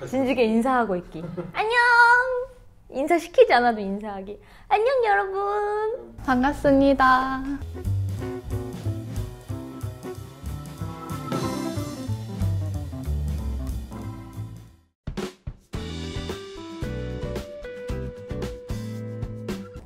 진지하게 인사하고 있기. 안녕! 인사시키지 않아도 인사하기. 안녕 여러분! 반갑습니다.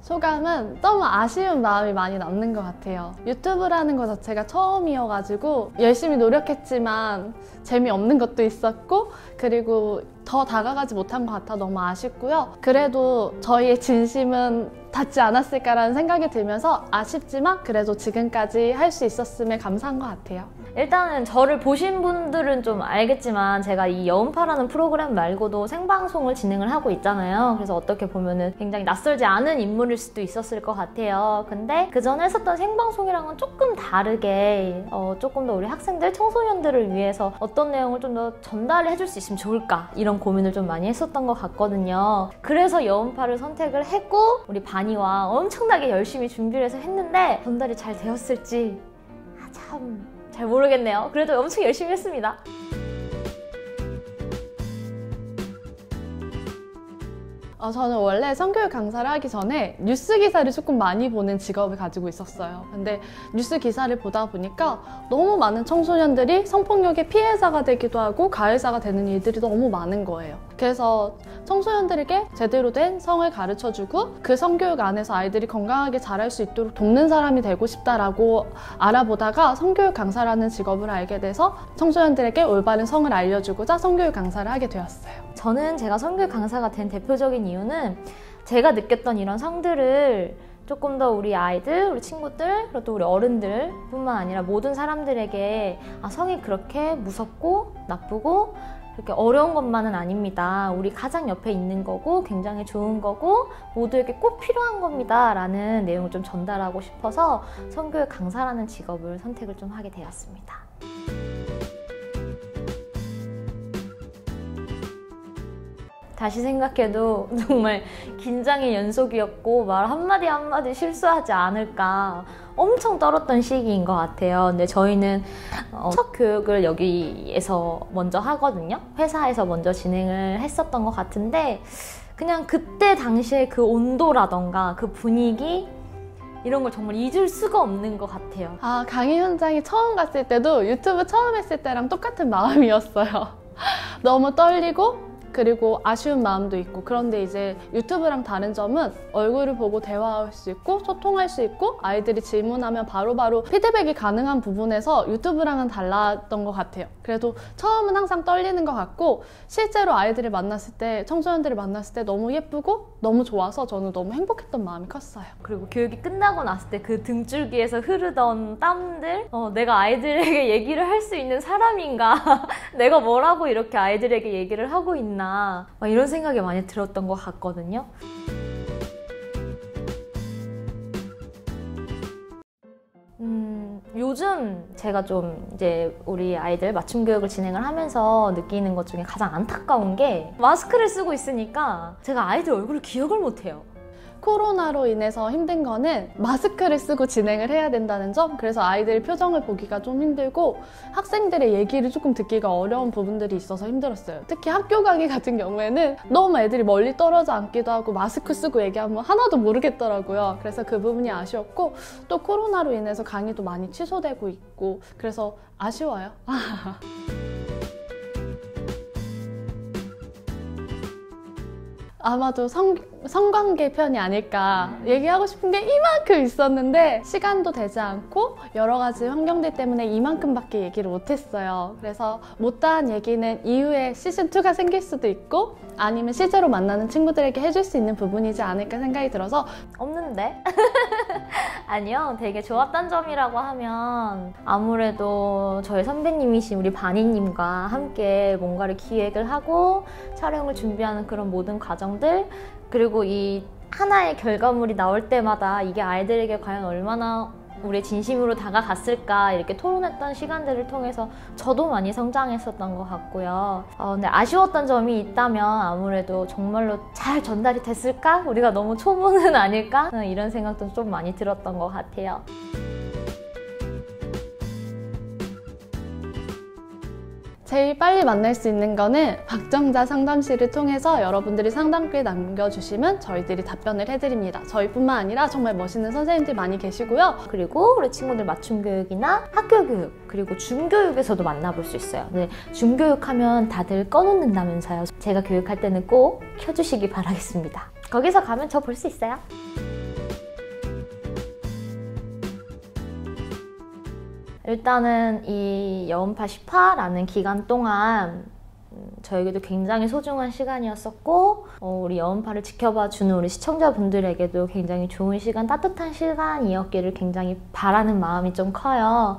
소감은 너무 아쉬운 마음이 많이 남는 것 같아요. 유튜브라는 것 자체가 처음이어가지고 열심히 노력했지만 재미없는 것도 있었고, 그리고 더 다가가지 못한 것 같아 너무 아쉽고요. 그래도 저희의 진심은 닿지 않았을까라는 생각이 들면서 아쉽지만 그래도 지금까지 할 수 있었음에 감사한 것 같아요. 일단은 저를 보신 분들은 좀 알겠지만 제가 이 여운파라는 프로그램 말고도 생방송을 진행을 하고 있잖아요. 그래서 어떻게 보면은 굉장히 낯설지 않은 인물일 수도 있었을 것 같아요. 근데 그 전에 했었던 생방송이랑은 조금 다르게 조금 더 우리 학생들, 청소년들을 위해서 어떤 내용을 좀 더 전달을 해줄 수 있으면 좋을까, 이런 고민을 좀 많이 했었던 것 같거든요. 그래서 여운파를 선택을 했고 우리 바니와 엄청나게 열심히 준비를 해서 했는데 전달이 잘 되었을지 참 잘 모르겠네요. 그래도 엄청 열심히 했습니다. 저는 원래 성교육 강사를 하기 전에 뉴스 기사를 조금 많이 보는 직업을 가지고 있었어요. 근데 뉴스 기사를 보다 보니까 너무 많은 청소년들이 성폭력의 피해자가 되기도 하고 가해자가 되는 일들이 너무 많은 거예요. 그래서 청소년들에게 제대로 된 성을 가르쳐주고 그 성교육 안에서 아이들이 건강하게 자랄 수 있도록 돕는 사람이 되고 싶다라고 알아보다가 성교육 강사라는 직업을 알게 돼서 청소년들에게 올바른 성을 알려주고자 성교육 강사를 하게 되었어요. 저는 제가 성교육 강사가 된 대표적인 이유는 제가 느꼈던 이런 성들을 조금 더 우리 아이들, 우리 친구들, 그리고 또 우리 어른들 뿐만 아니라 모든 사람들에게 성이 그렇게 무섭고 나쁘고 그렇게 어려운 것만은 아닙니다. 우리 가장 옆에 있는 거고 굉장히 좋은 거고 모두에게 꼭 필요한 겁니다 라는 내용을 좀 전달하고 싶어서 성교육 강사라는 직업을 선택을 좀 하게 되었습니다. 다시 생각해도 정말 긴장의 연속이었고 말 한마디 한마디 실수하지 않을까 엄청 떨었던 시기인 것 같아요. 근데 저희는 첫 교육을 여기에서 먼저 하거든요. 회사에서 먼저 진행을 했었던 것 같은데 그냥 그때 당시에 그 온도라던가 그 분위기 이런 걸 정말 잊을 수가 없는 것 같아요. 강의 현장에 처음 갔을 때도 유튜브 처음 했을 때랑 똑같은 마음이었어요. 너무 떨리고 그리고 아쉬운 마음도 있고, 그런데 이제 유튜브랑 다른 점은 얼굴을 보고 대화할 수 있고 소통할 수 있고 아이들이 질문하면 바로바로 피드백이 가능한 부분에서 유튜브랑은 달랐던 것 같아요. 그래도 처음은 항상 떨리는 것 같고 실제로 아이들을 만났을 때, 청소년들을 만났을 때 너무 예쁘고 너무 좋아서 저는 너무 행복했던 마음이 컸어요. 그리고 교육이 끝나고 났을 때 그 등줄기에서 흐르던 땀들, 내가 아이들에게 얘기를 할 수 있는 사람인가 내가 뭐라고 이렇게 아이들에게 얘기를 하고 있나 이런 생각이 많이 들었던 것 같거든요. 요즘 제가 좀 이제 우리 아이들 맞춤 교육을 진행을 하면서 느끼는 것 중에 가장 안타까운 게 마스크를 쓰고 있으니까 제가 아이들 얼굴을 기억을 못해요. 코로나로 인해서 힘든 거는 마스크를 쓰고 진행을 해야 된다는 점, 그래서 아이들 표정을 보기가 좀 힘들고 학생들의 얘기를 조금 듣기가 어려운 부분들이 있어서 힘들었어요. 특히 학교 강의 같은 경우에는 너무 애들이 멀리 떨어져 앉기도 하고 마스크 쓰고 얘기하면 하나도 모르겠더라고요. 그래서 그 부분이 아쉬웠고, 또 코로나로 인해서 강의도 많이 취소되고 있고 그래서 아쉬워요. 아마도 성관계 편이 아닐까. 얘기하고 싶은 게 이만큼 있었는데 시간도 되지 않고 여러 가지 환경들 때문에 이만큼밖에 얘기를 못했어요. 그래서 못다한 얘기는 이후에 시즌2가 생길 수도 있고 아니면 실제로 만나는 친구들에게 해줄 수 있는 부분이지 않을까 생각이 들어서. 없는데? 아니요, 되게 좋았던 점이라고 하면 아무래도 저희 선배님이신 우리 바니님과 함께 뭔가를 기획을 하고 촬영을 준비하는 그런 모든 과정들, 그리고 이 하나의 결과물이 나올 때마다 이게 아이들에게 과연 얼마나 우리의 진심으로 다가갔을까 이렇게 토론했던 시간들을 통해서 저도 많이 성장했었던 것 같고요. 근데 아쉬웠던 점이 있다면 아무래도 정말로 잘 전달이 됐을까? 우리가 너무 초보는 아닐까? 이런 생각도 좀 많이 들었던 것 같아요. 제일 빨리 만날 수 있는 거는 박정자 상담실을 통해서 여러분들이 상담글 남겨주시면 저희들이 답변을 해드립니다. 저희뿐만 아니라 정말 멋있는 선생님들 많이 계시고요. 그리고 우리 친구들 맞춤 교육이나 학교 교육, 그리고 중교육에서도 만나볼 수 있어요. 네, 중교육하면 다들 꺼놓는다면서요. 제가 교육할 때는 꼭 켜주시기 바라겠습니다. 거기서 가면 저 볼 수 있어요. 일단은 이 여운파 10화라는 기간 동안 저에게도 굉장히 소중한 시간이었었고 우리 여운파를 지켜봐주는 우리 시청자분들에게도 굉장히 좋은 시간, 따뜻한 시간이었기를 굉장히 바라는 마음이 좀 커요.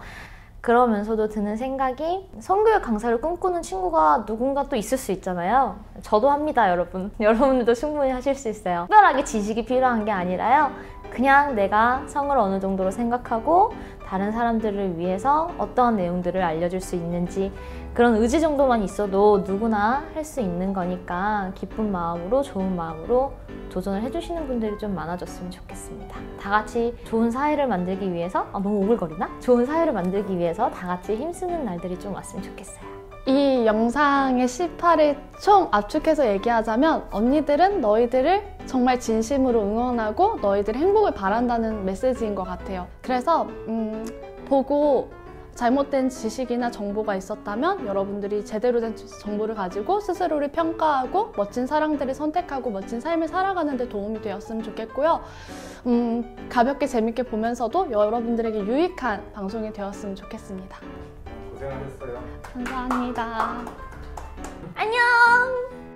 그러면서도 드는 생각이 성교육 강사를 꿈꾸는 친구가 누군가 또 있을 수 있잖아요. 저도 합니다, 여러분. 여러분들도 충분히 하실 수 있어요. 특별하게 지식이 필요한 게 아니라요. 그냥 내가 성을 어느 정도로 생각하고 다른 사람들을 위해서 어떠한 내용들을 알려줄 수 있는지 그런 의지 정도만 있어도 누구나 할 수 있는 거니까 기쁜 마음으로 좋은 마음으로 도전을 해주시는 분들이 좀 많아졌으면 좋겠습니다. 다 같이 좋은 사회를 만들기 위해서 너무 오글거리나? 좋은 사회를 만들기 위해서 다 같이 힘쓰는 날들이 좀 왔으면 좋겠어요. 이 영상의 10화를 총 압축해서 얘기하자면 언니들은 너희들을 정말 진심으로 응원하고 너희들의 행복을 바란다는 메시지인 것 같아요. 그래서 보고 잘못된 지식이나 정보가 있었다면 여러분들이 제대로 된 정보를 가지고 스스로를 평가하고 멋진 사랑들을 선택하고 멋진 삶을 살아가는 데 도움이 되었으면 좋겠고요. 가볍게 재밌게 보면서도 여러분들에게 유익한 방송이 되었으면 좋겠습니다. 고생하셨어요. 감사합니다. 안녕!